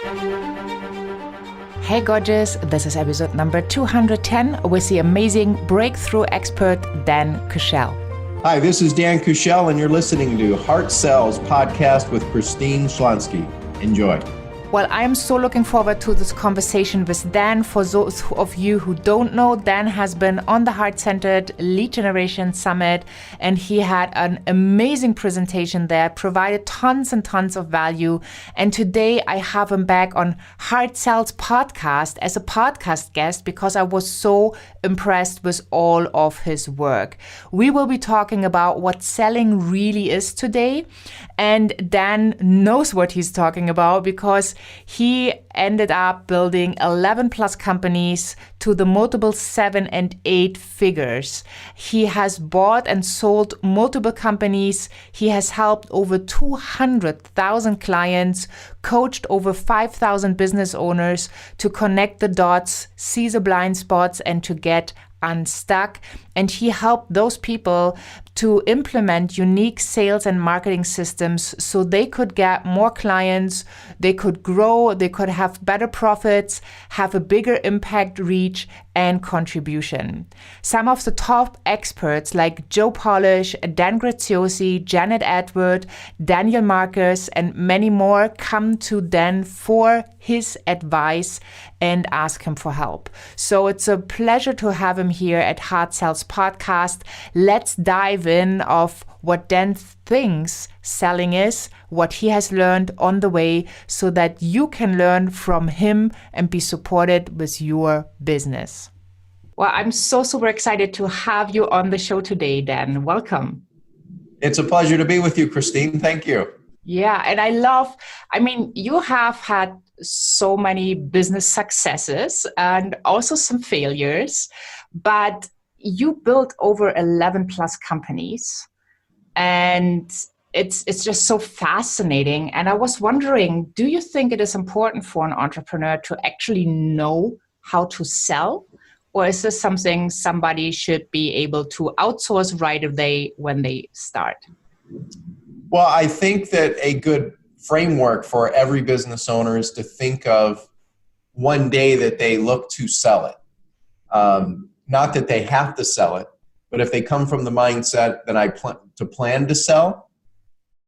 Hey gorgeous, this is episode number 210 with the amazing breakthrough expert Dan Kuschell. Hi, this is Dan Kuschell and you're listening to Heart Sells podcast with Christine Schlonsky. Enjoy. Well, I'm so looking forward to this conversation with Dan. For those of you who don't know, Dan has been on the Heart-Centered Lead Generation Summit, and he had an amazing presentation there, provided tons and tons of value. And today I have him back on Heart Sells podcast as a podcast guest because I was so impressed with all of his work. We will be talking about what selling really is today. And Dan knows what he's talking about because he ended up building 11 plus companies to the multiple 7 and 8 figures. He has bought and sold multiple companies. He has helped over 200,000 clients, coached over 5,000 business owners to connect the dots, see the blind spots, and to get unstuck. And he helped those people to implement unique sales and marketing systems so they could get more clients, they could grow, they could have better profits, have a bigger impact, reach, and contribution. Some of the top experts like Joe Polish, Dan Graziosi, Janet Attwood, Daniel Marcus, and many more come to Dan for his advice and ask him for help. So it's a pleasure to have him here at Heart Sells Podcast. Let's dive in of what Dan thinks selling is, what he has learned on the way, so that you can learn from him and be supported with your business. Well, I'm so super excited to have you on the show today, Dan. Welcome. It's a pleasure to be with you, Christine. Thank you. Yeah, and you have had so many business successes and also some failures, but you built over 11 plus companies, and it's just so fascinating. And I was wondering, do you think it is important for an entrepreneur to actually know how to sell? Or is this something somebody should be able to outsource right away when they start? Well, I think that a good framework for every business owner is to think of one day that they look to sell it. Not that they have to sell it, but if they come from the mindset that I plan to sell,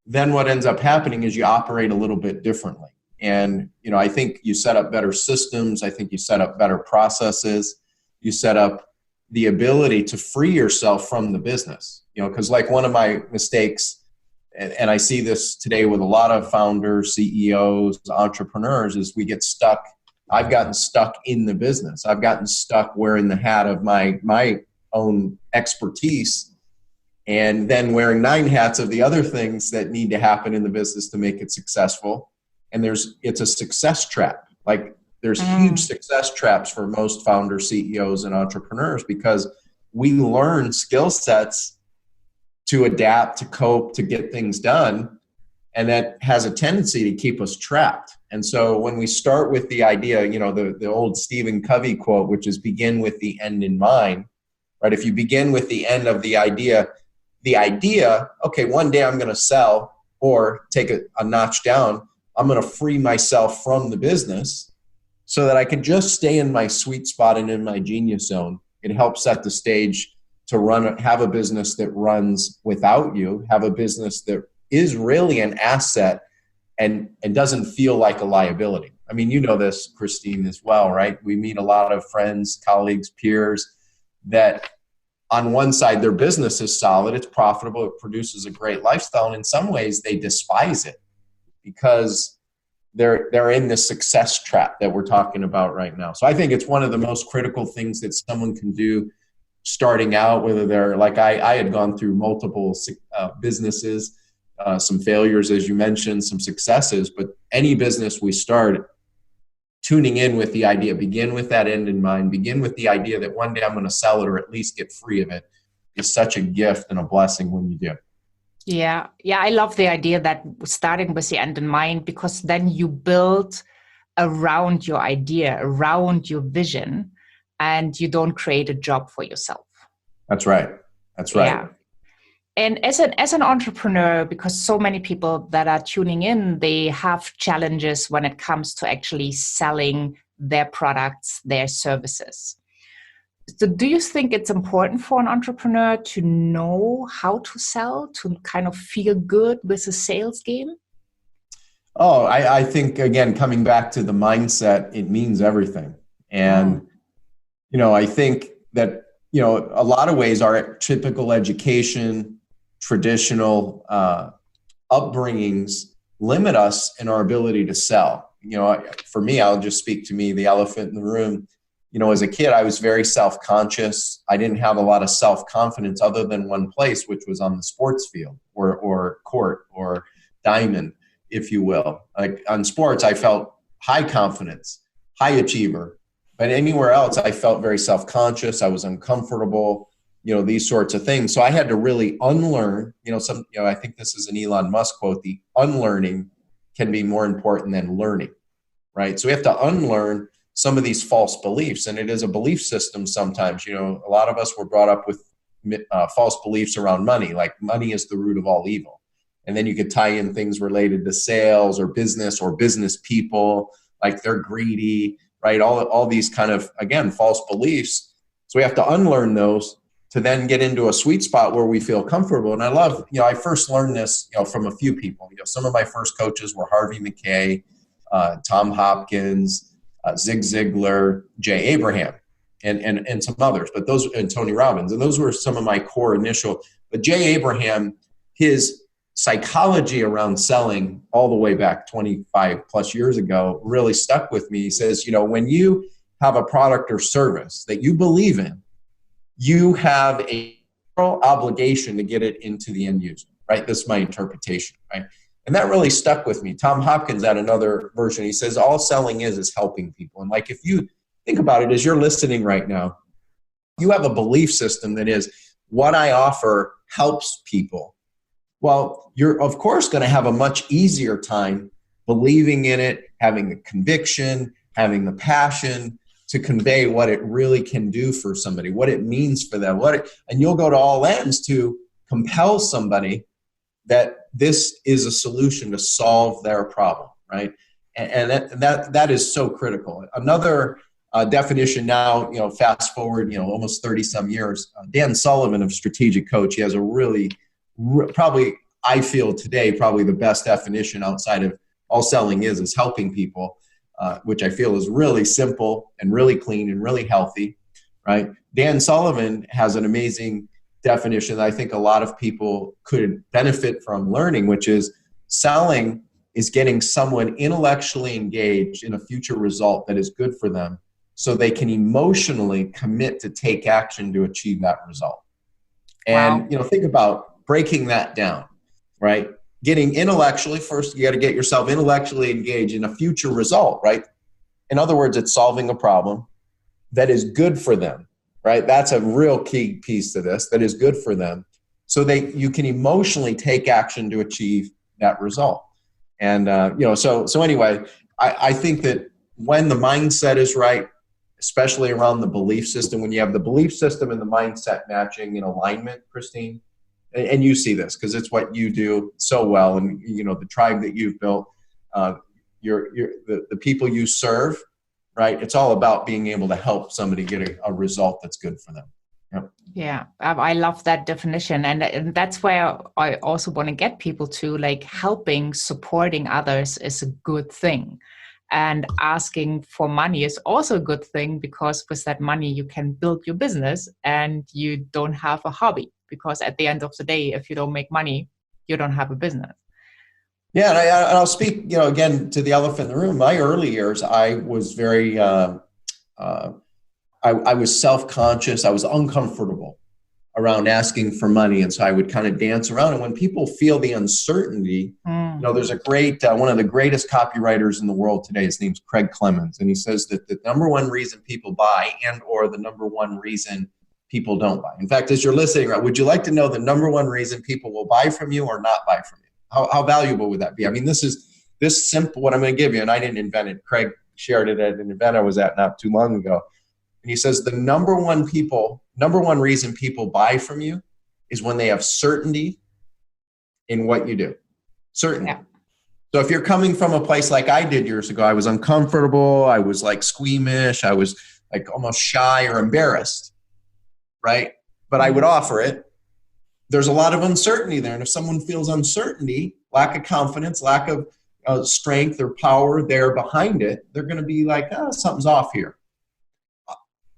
then what ends up happening is you operate a little bit differently. And, I think you set up better systems. I think you set up better processes. You set up the ability to free yourself from the business, because like one of my mistakes, and I see this today with a lot of founders, CEOs, entrepreneurs, is we get stuck. I've gotten stuck in the business. I've gotten stuck wearing the hat of my own expertise and then wearing 9 hats of the other things that need to happen in the business to make it successful. And it's a success trap. Like there's huge success traps for most founders, CEOs, and entrepreneurs because we learn skill sets to adapt, to cope, to get things done. And that has a tendency to keep us trapped. And so when we start with the idea, the old Stephen Covey quote, which is begin with the end in mind, right? If you begin with the end of the idea, okay, one day I'm going to sell, or take a notch down, I'm going to free myself from the business so that I can just stay in my sweet spot and in my genius zone. It helps set the stage to have a business that runs without you, have a business that is really an asset and doesn't feel like a liability. I mean, you know this, Christine, as well, right? We meet a lot of friends, colleagues, peers that on one side, their business is solid, it's profitable, it produces a great lifestyle. And in some ways they despise it because they're in the success trap that we're talking about right now. So I think it's one of the most critical things that someone can do starting out, whether they're like I had gone through multiple businesses, some failures, as you mentioned, some successes, but any business we start, tuning in with the idea, begin with that end in mind, begin with the idea that one day I'm going to sell it or at least get free of it, is such a gift and a blessing when you do. Yeah, I love the idea that starting with the end in mind, because then you build around your idea, around your vision, and you don't create a job for yourself. That's right. Yeah. And as an entrepreneur, because so many people that are tuning in, they have challenges when it comes to actually selling their products, their services. So do you think it's important for an entrepreneur to know how to sell, to kind of feel good with the sales game? Oh, I think, again, coming back to the mindset, it means everything. And, I think that, a lot of ways our typical education, traditional upbringings limit us in our ability to sell. For me, I'll just speak to me, the elephant in the room. As a kid, I was very self-conscious. I didn't have a lot of self-confidence other than one place, which was on the sports field or court or diamond, if you will. Like on sports, I felt high confidence, high achiever. But anywhere else, I felt very self-conscious. I was uncomfortable, these sorts of things. So I had to really unlearn, I think this is an Elon Musk quote, the unlearning can be more important than learning, right? So we have to unlearn some of these false beliefs. And it is a belief system sometimes. A lot of us were brought up with false beliefs around money, like money is the root of all evil. And then you could tie in things related to sales or business people, like they're greedy, right? All these kind of, again, false beliefs. So we have to unlearn those to then get into a sweet spot where we feel comfortable. And I love, I first learned this, from a few people. Some of my first coaches were Harvey McKay, Tom Hopkins, Zig Ziglar, Jay Abraham, and some others, but and Tony Robbins. And those were some of my core initial. But Jay Abraham, his psychology around selling all the way back 25 plus years ago really stuck with me. He says, when you have a product or service that you believe in, you have a moral obligation to get it into the end user, right? This is my interpretation, right? And that really stuck with me. Tom Hopkins had another version. He says, all selling is helping people. And like, if you think about it, as you're listening right now, you have a belief system that is what I offer helps people. Well, you're of course going to have a much easier time believing in it, having the conviction, having the passion to convey what it really can do for somebody, what it means for them, and you'll go to all ends to compel somebody that this is a solution to solve their problem, right? And that is so critical. Another definition now, fast forward, almost 30 some years, Dan Sullivan of Strategic Coach, he has a really probably, I feel today, probably the best definition outside of all selling is helping people, which I feel is really simple and really clean and really healthy, right? Dan Sullivan has an amazing definition that I think a lot of people could benefit from learning, which is selling is getting someone intellectually engaged in a future result that is good for them so they can emotionally commit to take action to achieve that result. And, Wow. Think about breaking that down, right? Getting intellectually, first, you got to get yourself intellectually engaged in a future result, right? In other words, it's solving a problem that is good for them, right? That's a real key piece to this, that is good for them. So you can emotionally take action to achieve that result. And, so anyway, I think that when the mindset is right, especially around the belief system, when you have the belief system and the mindset matching in alignment, Christine, and you see this because it's what you do so well, and the tribe that you've built, the people you serve, right? It's all about being able to help somebody get a result that's good for them. Yep. Yeah, I love that definition. And that's where I also want to get people to, like, helping, supporting others is a good thing. And asking for money is also a good thing, because with that money, you can build your business and you don't have a hobby. Because at the end of the day, if you don't make money, you don't have a business. Yeah, and I'll speak, again, to the elephant in the room. My early years, I was very, I was self-conscious. I was uncomfortable around asking for money. And so I would kind of dance around. And when people feel the uncertainty, there's a great, one of the greatest copywriters in the world today, his name's Craig Clemens. And he says that the number one reason people buy and or the number one reason people don't buy. In fact, as you're listening, would you like to know the number one reason people will buy from you or not buy from you? How valuable would that be? I mean, this simple, what I'm going to give you, and I didn't invent it. Craig shared it at an event I was at not too long ago. And he says the number one reason people buy from you is when they have certainty in what you do. Certainty. Yeah. So if you're coming from a place like I did years ago, I was uncomfortable, I was like squeamish, I was like almost shy or embarrassed, right? But I would offer it. There's a lot of uncertainty there. And if someone feels uncertainty, lack of confidence, lack of strength or power there behind it, they're going to be like, oh, something's off here.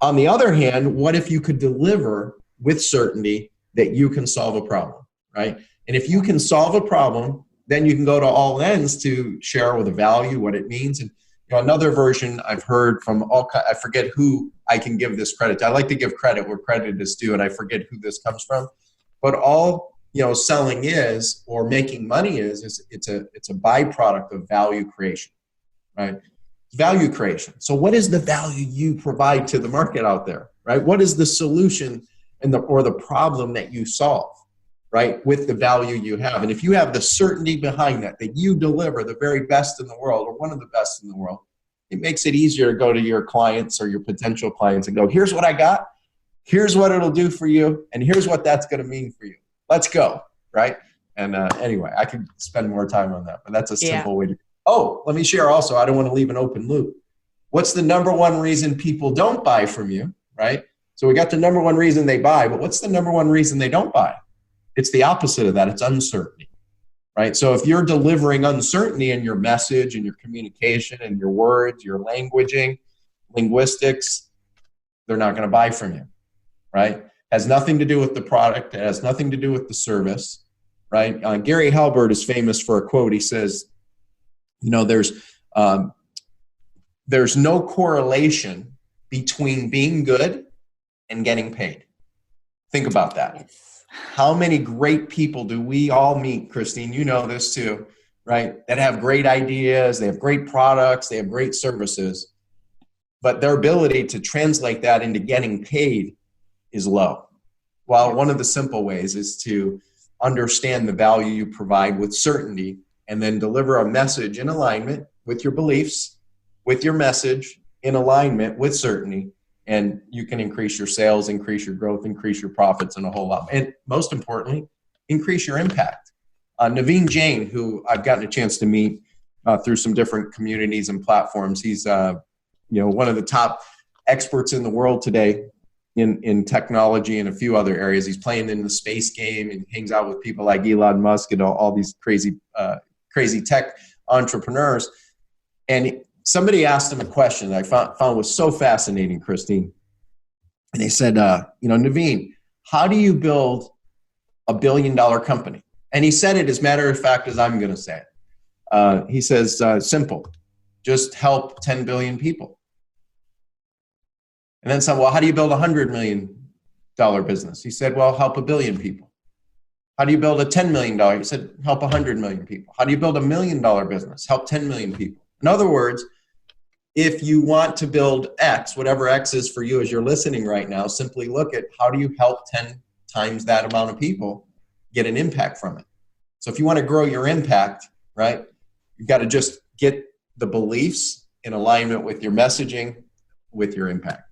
On the other hand, what if you could deliver with certainty that you can solve a problem, right? And if you can solve a problem, then you can go to all ends to share with a value, what it means. And another version I've heard from I forget who I can give this credit to. I like to give credit where credit is due, and I forget who this comes from. But all selling is, or making money is it's a byproduct of value creation, right? Value creation. So what is the value you provide to the market out there, right? What is the solution or the problem that you solve, right, with the value you have? And if you have the certainty behind that you deliver the very best in the world or one of the best in the world, it makes it easier to go to your clients or your potential clients and go, here's what I got, here's what it'll do for you, and here's what that's going to mean for you. Let's go, right? And anyway, I could spend more time on that, but that's a simple way to. Oh, let me share also, I don't want to leave an open loop. What's the number one reason people don't buy from you, right? So we got the number one reason they buy, but what's the number one reason they don't buy? It's the opposite of that. It's uncertainty, right? So if you're delivering uncertainty in your message and your communication and your words, your languaging, linguistics, they're not going to buy from you, right? Has nothing to do with the product. It has nothing to do with the service, right? Gary Halbert is famous for a quote. He says, there's no correlation between being good and getting paid. Think about that. Yes. How many great people do we all meet, Christine? You know this too, right? That have great ideas, they have great products, they have great services, but their ability to translate that into getting paid is low. Well, one of the simple ways is to understand the value you provide with certainty and then deliver a message in alignment with your beliefs, with your message, in alignment with certainty, and you can increase your sales, increase your growth, increase your profits, and a whole lot. And most importantly, increase your impact. Naveen Jain, who I've gotten a chance to meet through some different communities and platforms, he's one of the top experts in the world today in technology and a few other areas. He's playing in the space game and hangs out with people like Elon Musk and all these crazy tech entrepreneurs. And somebody asked him a question that I found was so fascinating, Christine. And they said, Naveen, how do you build a $1 billion company? And he said it as matter of fact as I'm going to say it. He says, simple, just help 10 billion people. And then said, well, how do you build a $100 million business? He said, well, help 1 billion people. How do you build a $10 million? He said, help 100 million people. How do you build $1 million business? Help 10 million people. In other words, if you want to build X, whatever X is for you as you're listening right now, simply look at how do you help 10 times that amount of people get an impact from it. So if you want to grow your impact, right, you've got to just get the beliefs in alignment with your messaging, with your impact.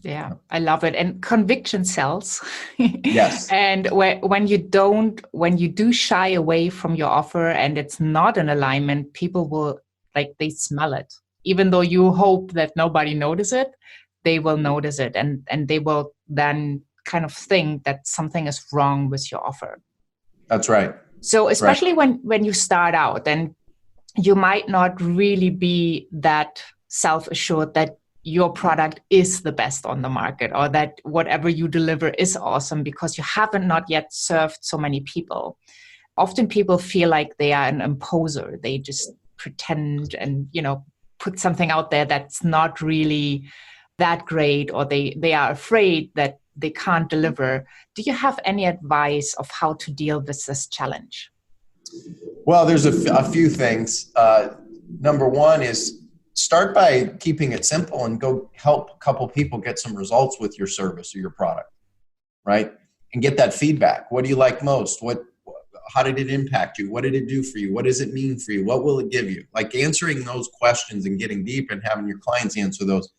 Yeah, I love it. And conviction sells. Yes. And when you do shy away from your offer and it's not in alignment, people will, they smell it. Even though you hope that nobody notices it, they will notice it. And they will then kind of think that something is wrong with your offer. That's right. So especially when you start out, and you might not really be that self-assured that your product is the best on the market or that whatever you deliver is awesome because you haven't not yet served so many people. Often people feel like they are an imposter. They just pretend and, put something out there that's not really that great, or they are afraid that they can't deliver. Do you have any advice of how to deal with this challenge? Well, there's a few things. Number one is start by keeping it simple and go help a couple people get some results with your service or your product, right? And get that feedback. What do you like most? How did it impact you? What did it do for you? What does it mean for you? What will it give you? Like answering those questions and getting deep and having your clients answer those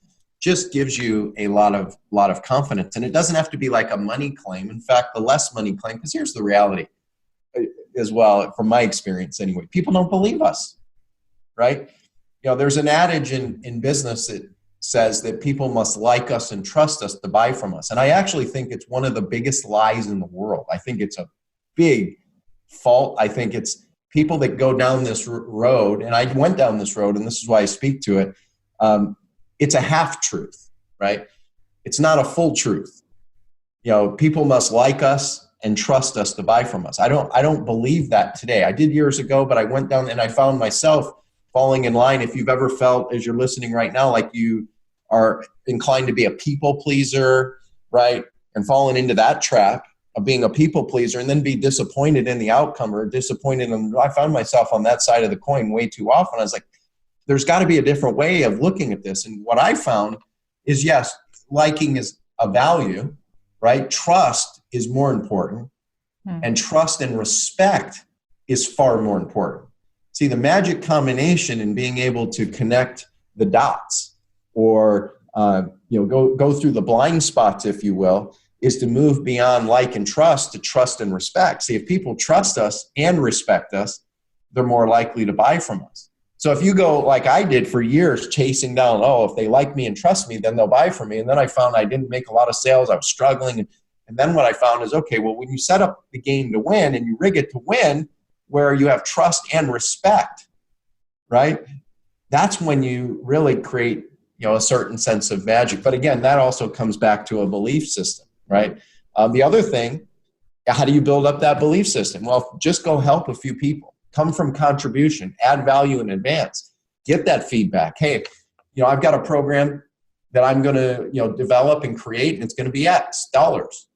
just gives you a lot of confidence. And it doesn't have to be like a money claim. In fact, the less money claim, because here's the reality as well, from my experience anyway, people don't believe us, right? There's an adage in business that says that people must like us and trust us to buy from us. And I actually think it's one of the biggest lies in the world. I think it's a big fault. I think it's people that go down this road, and I went down this road, and this is why I speak to it. It's a half truth, right? It's not a full truth. People must like us and trust us to buy from us. I don't believe that today. I did years ago, but I went down and I found myself falling in line. If you've ever felt, as you're listening right now, like you are inclined to be a people pleaser, right? And falling into that trap of being a people pleaser and then be disappointed in the outcome or disappointed I found myself on that side of the coin way too often. I was like, there's got to be a different way of looking at this. And what I found is, yes, liking is a value, right? Trust is more important. And trust and respect is far more important. See, the magic combination in being able to connect the dots or go through the blind spots, if you will, is to move beyond like and trust to trust and respect. See, if people trust us and respect us, they're more likely to buy from us. So if you go like I did for years chasing down, if they like me and trust me, then they'll buy from me. And then I found I didn't make a lot of sales. I was struggling. And then what I found is, okay, well, when you set up the game to win and you rig it to win, where you have trust and respect, right? That's when you really create, a certain sense of magic. But again, that also comes back to a belief system, right? The other thing, how do you build up that belief system? Well, just go help a few people. Come from contribution, add value in advance, get that feedback. Hey, I've got a program that I'm going to, develop and create, and it's going to be X dollars.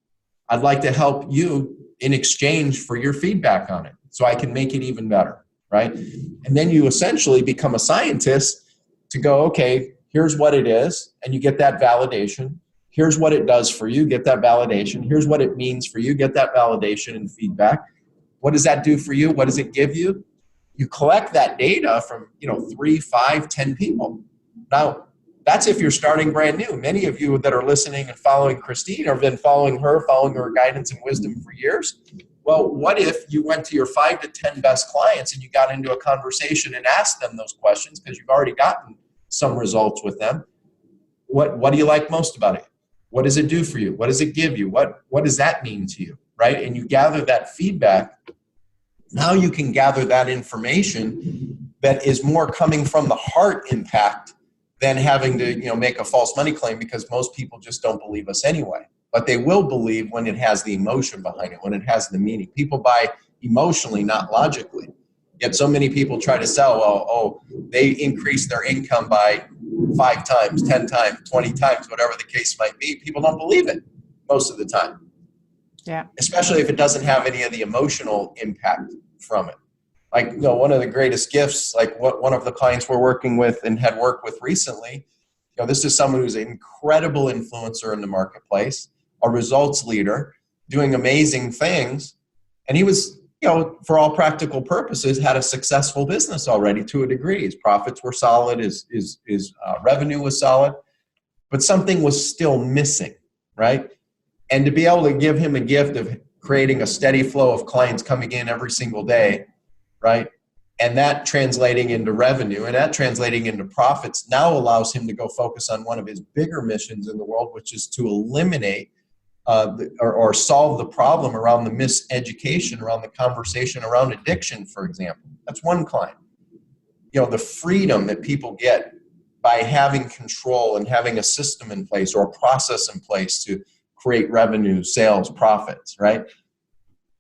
I'd like to help you in exchange for your feedback on it so I can make it even better, right? And then you essentially become a scientist to go, okay, here's what it is, and you get that validation. Here's what it does for you, get that validation. Here's what it means for you, get that validation and feedback. What does that do for you? What does it give you? You collect that data from, 3, 5, 10 people. Now, that's if you're starting brand new. Many of you that are listening and following Christine have been following her guidance and wisdom for years. Well, what if you went to your 5 to 10 best clients and you got into a conversation and asked them those questions because you've already gotten some results with them? What do you like most about it? What does it do for you? What does it give you? What does that mean to you, right? And you gather that feedback. Now you can gather that information that is more coming from the heart impact than having to, make a false money claim, because most people just don't believe us anyway. But they will believe when it has the emotion behind it, when it has the meaning. People buy emotionally, not logically. Yet so many people try to sell, they increase their income by 5 times, 10 times, 20 times, whatever the case might be. People don't believe it most of the time. Yeah. Especially if it doesn't have any of the emotional impact from it. Like, one of the greatest gifts, like what one of the clients we're working with and had worked with recently, this is someone who's an incredible influencer in the marketplace, a results leader, doing amazing things. And he was, for all practical purposes, had a successful business already to a degree. His profits were solid, his revenue was solid, but something was still missing, right? And to be able to give him a gift of creating a steady flow of clients coming in every single day, right? And that translating into revenue and that translating into profits now allows him to go focus on one of his bigger missions in the world, which is to eliminate or solve the problem around the miseducation, around the conversation around addiction, for example. That's one client. The freedom that people get by having control and having a system in place or a process in place to create revenue, sales, profits, right?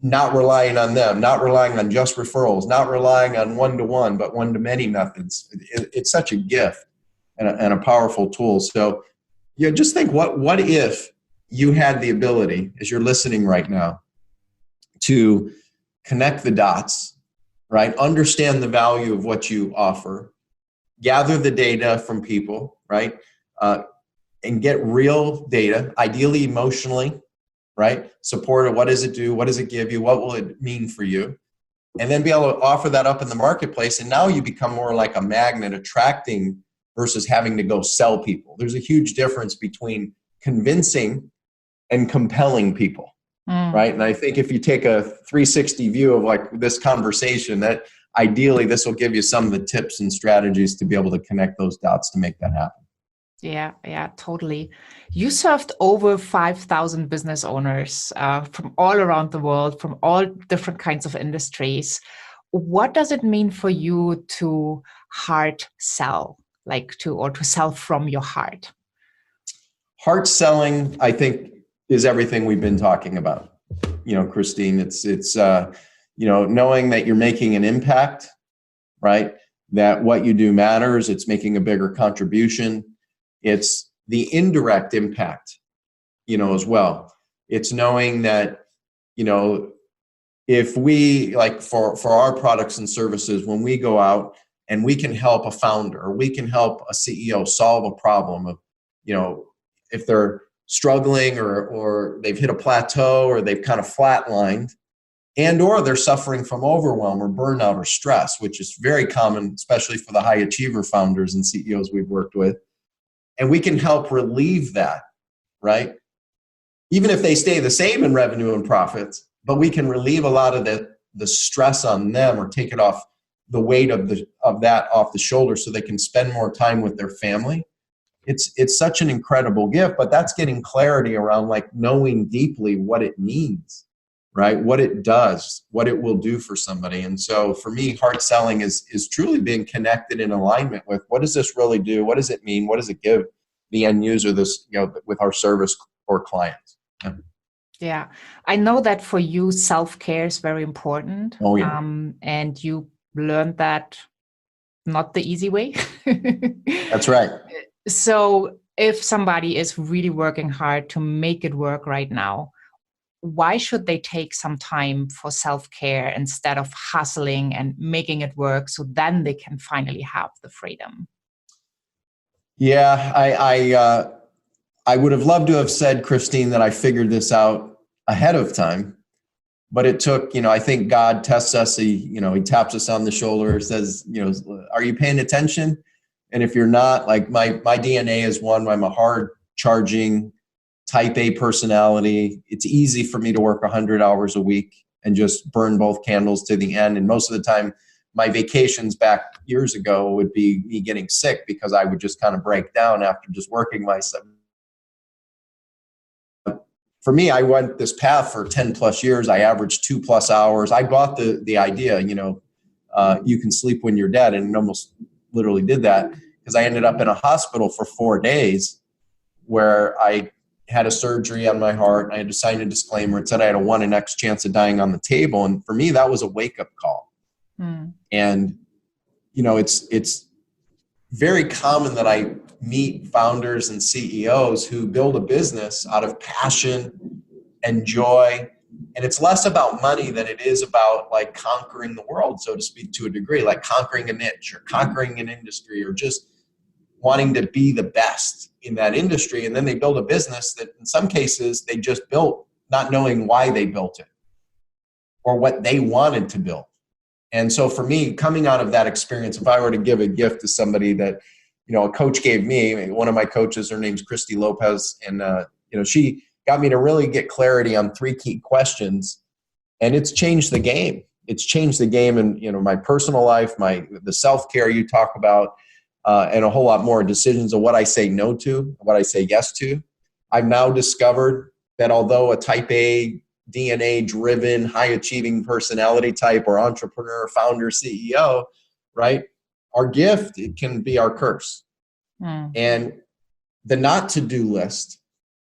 Not relying on them, not relying on just referrals, not relying on one-to-one, but one-to-many methods. It's such a gift and a powerful tool. So, just think, what if you had the ability, as you're listening right now, to connect the dots, right? Understand the value of what you offer, gather the data from people, right? And get real data, ideally emotionally, right? Support it. What does it do? What does it give you? What will it mean for you? And then be able to offer that up in the marketplace. And now you become more like a magnet, attracting versus having to go sell people. There's a huge difference between convincing and compelling people, right? And I think if you take a 360 view of like this conversation, that ideally this will give you some of the tips and strategies to be able to connect those dots to make that happen. Yeah, totally. You served over 5,000 business owners from all around the world, from all different kinds of industries. What does it mean for you to hard sell, to sell from your heart? Heart selling, I think, is everything we've been talking about. Christine, it's knowing that you're making an impact, right? That what you do matters. It's making a bigger contribution. It's the indirect impact, as well. It's knowing that, if we, like for our products and services, when we go out and we can help a founder or we can help a CEO solve a problem of, if they're struggling or they've hit a plateau or they've kind of flatlined, and or they're suffering from overwhelm or burnout or stress, which is very common, especially for the high achiever founders and CEOs we've worked with. And we can help relieve that, right? Even if they stay the same in revenue and profits, but we can relieve a lot of the stress on them or take it off the weight of that off the shoulder so they can spend more time with their family. It's such an incredible gift, but that's getting clarity around like knowing deeply what it means, right? What it does, what it will do for somebody. And so for me, hard selling is truly being connected in alignment with what does this really do? What does it mean? What does it give the end user this, with our service or clients? Yeah. I know that for you, self-care is very important. Oh, yeah. And you learned that not the easy way. That's right. So if somebody is really working hard to make it work right now, why should they take some time for self-care instead of hustling and making it work so then they can finally have the freedom? Yeah, I would have loved to have said, Christine, that I figured this out ahead of time, but it took, I think God tests us. He taps us on the shoulder, says, are you paying attention? And if you're not, like my DNA is one, I'm a hard charging type A personality. It's easy for me to work 100 hours a week and just burn both candles to the end. And most of the time, my vacations back years ago would be me getting sick because I would just kind of break down after just working myself. For me, I went this path for 10 plus years. I averaged 2+ hours. I bought the idea, you can sleep when you're dead, and almost literally did that because I ended up in a hospital for 4 days where I had a surgery on my heart. And I had to sign a disclaimer. It said I had a 1 in X chance of dying on the table. And for me, that was a wake-up call. And, it's very common that I meet founders and CEOs who build a business out of passion and joy. And it's less about money than it is about like conquering the world, so to speak, to a degree, like conquering a niche or conquering an industry or just wanting to be the best in that industry. And then they build a business that in some cases they just built not knowing why they built it or what they wanted to build. And so for me, coming out of that experience, if I were to give a gift to somebody that, a coach gave me, one of my coaches, her name's Christy Lopez, and, she got me to really get clarity on 3 key questions, and it's changed the game. It's changed the game in, my personal life, the self-care you talk about, and a whole lot more decisions of what I say no to, what I say yes to. I've now discovered that although a type A, DNA-driven, high-achieving personality type or entrepreneur, founder, CEO, right? Our gift, it can be our curse. And the not to-do list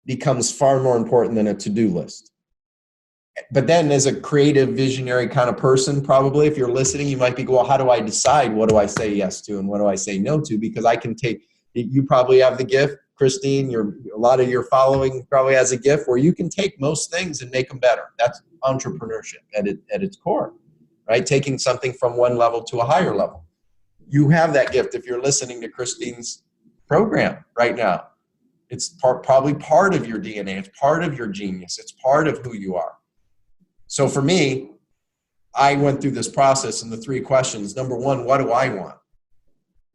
becomes far more important than a to-do list. But then as a creative, visionary kind of person, probably if you're listening, you might be, well, how do I decide what do I say yes to and what do I say no to? Because I can you probably have the gift, Christine, a lot of your following probably has a gift where you can take most things and make them better. That's entrepreneurship at its core, right? Taking something from one level to a higher level. You have that gift if you're listening to Christine's program right now. It's probably part of your DNA. It's part of your genius. It's part of who you are. So for me, I went through this process and the 3 questions. Number 1, what do I want?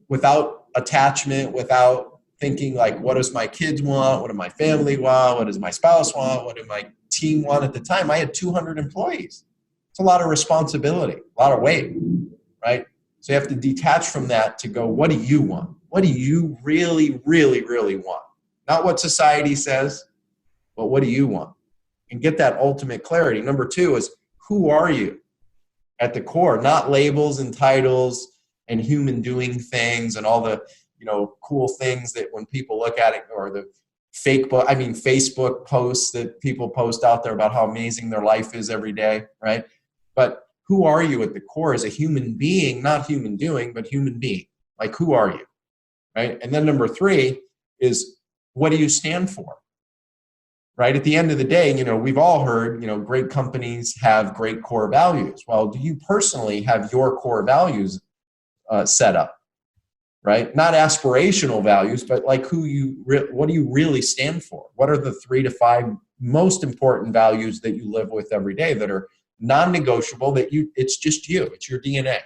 Without attachment, without thinking like, what does my kids want? What do my family want? What does my spouse want? What do my team want? At the time, I had 200 employees. It's a lot of responsibility, a lot of weight, right? So you have to detach from that to go, what do you want? What do you really, really, really want? Not what society says, but what do you want? And get that ultimate clarity. Number two is, who are you at the core? Not labels and titles and human doing things and all the, cool things that when people look at it, or the Facebook posts that people post out there about how amazing their life is every day, right? But who are you at the core as a human being, not human doing, but human being? Like, who are you, right? And then number three is, what do you stand for? Right? At the end of the day, we've all heard, great companies have great core values. Well, do you personally have your core values set up? Right? Not aspirational values, but like what do you really stand for? What are the 3 to 5 most important values that you live with every day that are non-negotiable, it's just you, it's your DNA?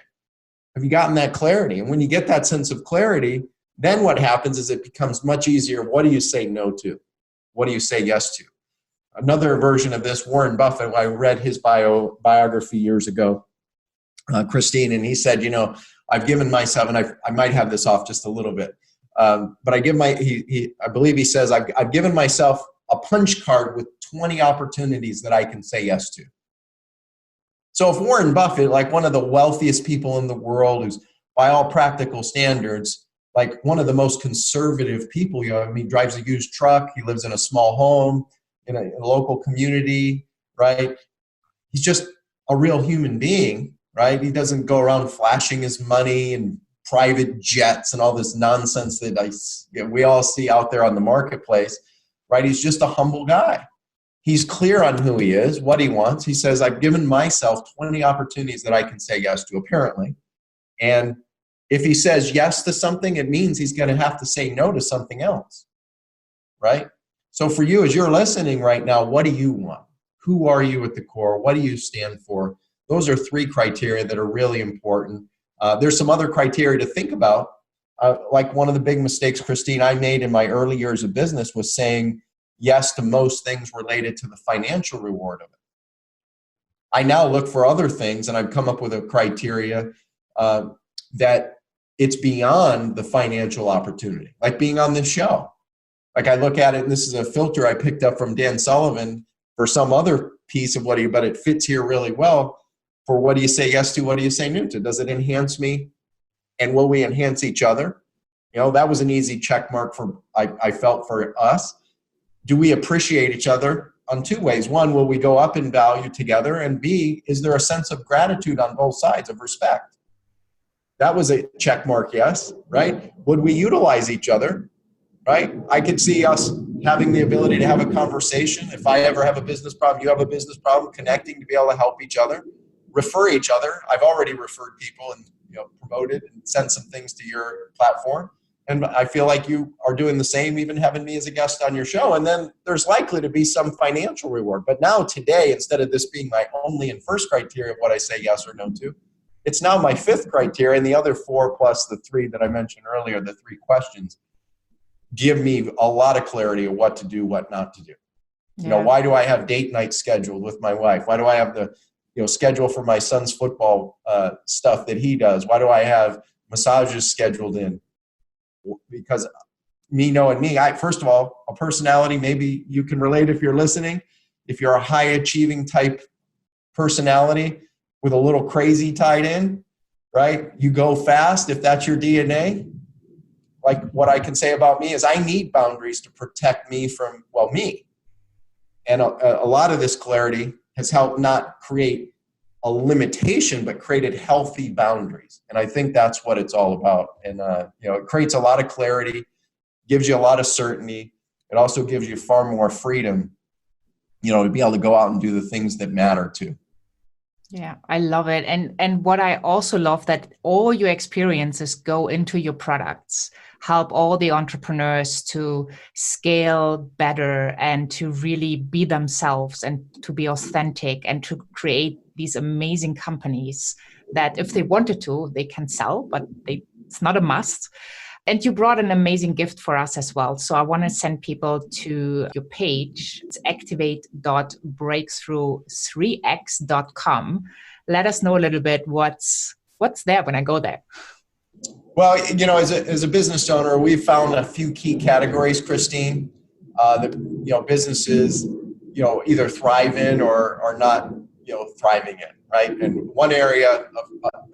Have you gotten that clarity? And when you get that sense of clarity, then what happens is it becomes much easier. What do you say no to? What do you say yes to? Another version of this, Warren Buffett, I read his biography years ago, Christine, and he said, I've given myself, and I might have this off just a little bit, but I believe he says, I've given myself a punch card with 20 opportunities that I can say yes to. So if Warren Buffett, like one of the wealthiest people in the world, who's by all practical standards, like one of the most conservative people, he drives a used truck, he lives in a small home, in a local community, right? He's just a real human being, right? He doesn't go around flashing his money and private jets and all this nonsense that we all see out there on the marketplace, right? He's just a humble guy. He's clear on who he is, what he wants. He says, I've given myself 20 opportunities that I can say yes to, apparently. And if he says yes to something, it means he's going to have to say no to something else, right? So for you, as you're listening right now, what do you want? Who are you at the core? What do you stand for? Those are 3 criteria that are really important. There's some other criteria to think about. Like one of the big mistakes, Christine, I made in my early years of business was saying yes to most things related to the financial reward of it. I now look for other things, and I've come up with a criteria that it's beyond the financial opportunity, like being on this show. Like I look at it, and this is a filter I picked up from Dan Sullivan for some other piece of but it fits here really well. For what do you say yes to? What do you say no to? Does it enhance me? And will we enhance each other? That was an easy check mark I felt for us. Do we appreciate each other on 2 ways? One, will we go up in value together? And B, is there a sense of gratitude on both sides, of respect? That was a check mark, yes, right? Would we utilize each other, right? I could see us having the ability to have a conversation. If I ever have a business problem, you have a business problem, connecting to be able to help each other, refer each other. I've already referred people and promoted and sent some things to your platform. And I feel like you are doing the same, even having me as a guest on your show. And then there's likely to be some financial reward. But now today, instead of this being my only and first criteria of what I say yes or no to, it's now my 5th criteria, and the other 4 plus the 3 that I mentioned earlier, the 3 questions, give me a lot of clarity of what to do, what not to do. Yeah. Why do I have date nights scheduled with my wife? Why do I have the schedule for my son's football stuff that he does? Why do I have massages scheduled in? Because me knowing me, first of all, a personality, maybe you can relate if you're listening. If you're a high achieving type personality with a little crazy tied in, right? You go fast if that's your DNA. Like what I can say about me is I need boundaries to protect me from, me. And a lot of this clarity has helped not create a limitation, but created healthy boundaries. And I think that's what it's all about. And, it creates a lot of clarity, gives you a lot of certainty. It also gives you far more freedom, to be able to go out and do the things that matter too. Yeah, I love it. And what I also love that all your experiences go into your products, help all the entrepreneurs to scale better and to really be themselves and to be authentic and to create these amazing companies that if they wanted to, they can sell, but it's not a must. And you brought an amazing gift for us as well. So I want to send people to your page. It's activate.breakthrough3x.com. Let us know a little bit what's there when I go there. Well, as a business owner, we've found a few key categories, Christine, that, businesses, either thrive in or not, thriving in, right? And one area,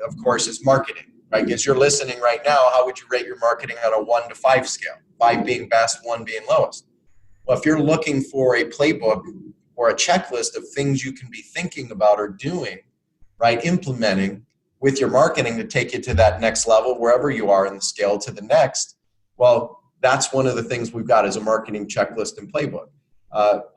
of course, is marketing. Right? As you're listening right now, how would you rate your marketing on a 1 to 5 scale? 5 being best, 1 being lowest. Well, if you're looking for a playbook or a checklist of things you can be thinking about or doing, right, implementing with your marketing to take you to that next level, wherever you are in the scale to the next, well, that's one of the things we've got as a marketing checklist and playbook.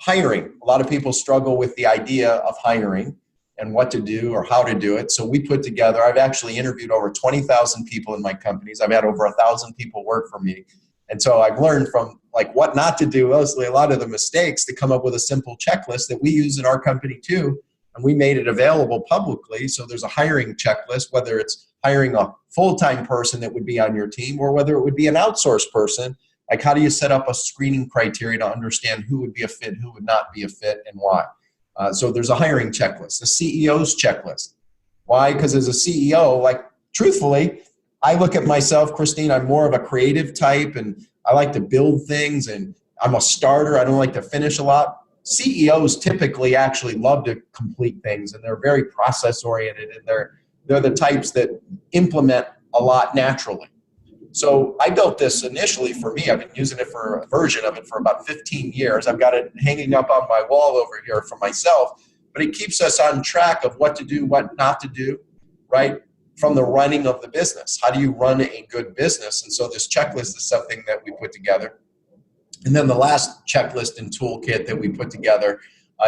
Hiring. A lot of people struggle with the idea of hiring and what to do or how to do it. So we put together, I've actually interviewed over 20,000 people in my companies. I've had over 1,000 people work for me. And so I've learned from what not to do, mostly a lot of the mistakes, to come up with a simple checklist that we use in our company too. And we made it available publicly. So there's a hiring checklist, whether it's hiring a full-time person that would be on your team or whether it would be an outsourced person. Like, how do you set up a screening criteria to understand who would be a fit, who would not be a fit, and why? So there's a hiring checklist, the CEO's checklist. Why? Because as a CEO, truthfully, I look at myself, Christine, I'm more of a creative type and I like to build things and I'm a starter. I don't like to finish a lot. CEOs typically actually love to complete things and they're very process oriented and they're the types that implement a lot naturally. So I built this initially for me. I've been using it for a version of it for about 15 years. I've got it hanging up on my wall over here for myself, but it keeps us on track of what to do, what not to do, right? From the running of the business. How do you run a good business? And so this checklist is something that we put together. And then the last checklist and toolkit that we put together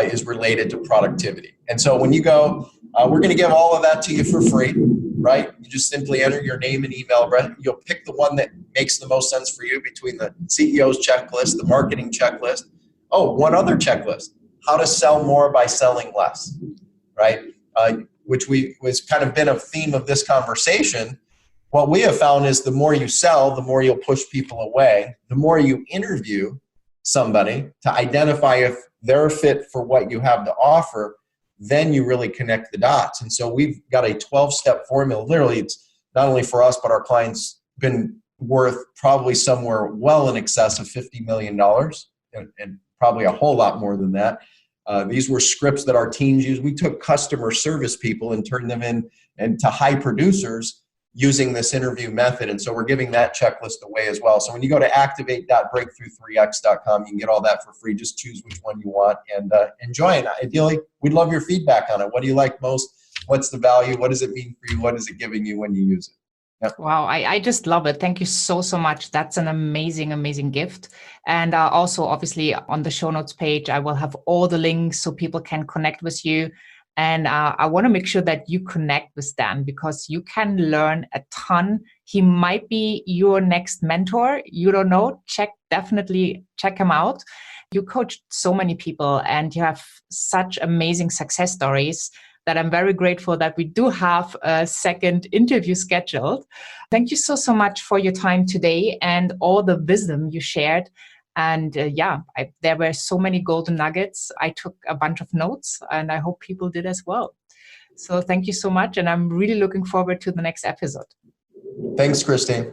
is related to productivity. And so when you go, we're going to give all of that to you for free, right? You just simply enter your name and email address. You'll pick the one that makes the most sense for you between the CEO's checklist, the marketing checklist. Oh, one other checklist, how to sell more by selling less, right? Which was kind of been a theme of this conversation. What we have found is the more you sell, the more you'll push people away. The more you interview somebody to identify if they're fit for what you have to offer, then you really connect the dots. And so we've got a 12-step formula. Literally, it's not only for us, but our clients been worth probably somewhere well in excess of $50 million and probably a whole lot more than that. These were scripts that our teams used. We took customer service people and turned them into high producers using this interview method. And so we're giving that checklist away as well. So when you go to activate.breakthrough3x.com, you can get all that for free. Just choose which one you want and enjoy it. Ideally, we'd love your feedback on it. What do you like most? What's the value? What does it mean for you? What is it giving you when you use it? Yep. Wow, I just love it. Thank you so much. That's an amazing, amazing gift. And also, obviously, on the show notes page, I will have all the links so people can connect with you. And I want to make sure that you connect with Dan because you can learn a ton. He might be your next mentor. You don't know. Definitely check him out. You coached so many people and you have such amazing success stories that I'm very grateful that we do have a second interview scheduled. Thank you so much for your time today and all the wisdom you shared. And there were so many golden nuggets. I took a bunch of notes and I hope people did as well. So thank you so much. And I'm really looking forward to the next episode. Thanks, Christine.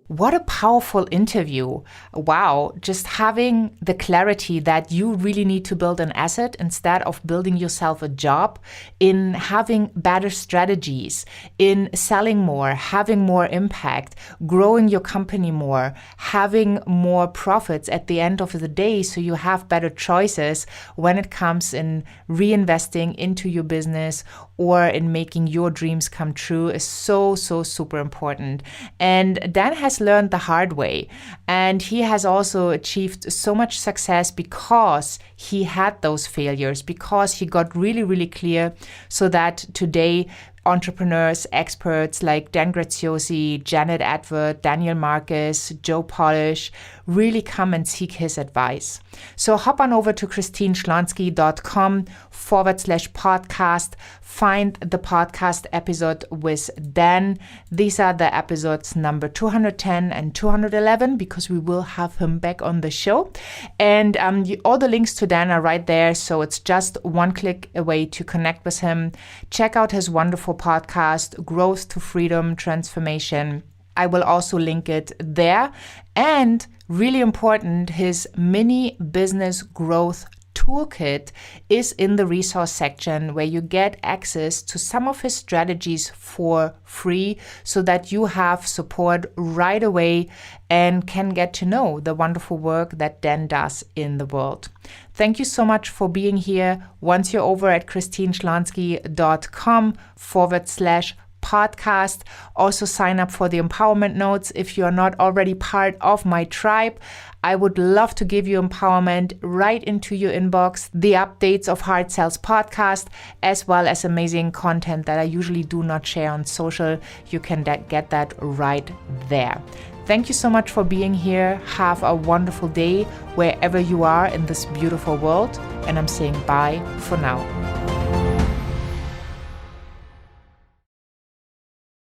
What a powerful interview. Wow. Just having the clarity that you really need to build an asset instead of building yourself a job, in having better strategies, in selling more, having more impact, growing your company more, having more profits at the end of the day so you have better choices when it comes in reinvesting into your business or in making your dreams come true is so super important. And Dan has learned the hard way. And he has also achieved so much success because he had those failures, because he got really clear so that today entrepreneurs, experts like Dan Graziosi, Janet Attwood, Daniel Marcus, Joe Polish. Really come and seek his advice. So hop on over to christineschlonski.com/podcast. Find the podcast episode with Dan. These are the episodes number 210 and 211 because we will have him back on the show. And all the links to Dan are right there. So it's just one click away to connect with him. Check out his wonderful podcast, Growth to Freedom Transformation. I will also link it there. And really important, his mini business growth toolkit is in the resource section where you get access to some of his strategies for free so that you have support right away and can get to know the wonderful work that Dan does in the world. Thank you so much for being here. Once you're over at christineschlonski.com/podcast. Also sign up for the empowerment notes if you're not already part of my tribe. I would love to give you empowerment right into your inbox, the updates of Hard Sales podcast, as well as amazing content that I usually do not share on social. You can get that right there. Thank you so much for being here. Have a wonderful day wherever you are in this beautiful world. And I'm saying bye for now.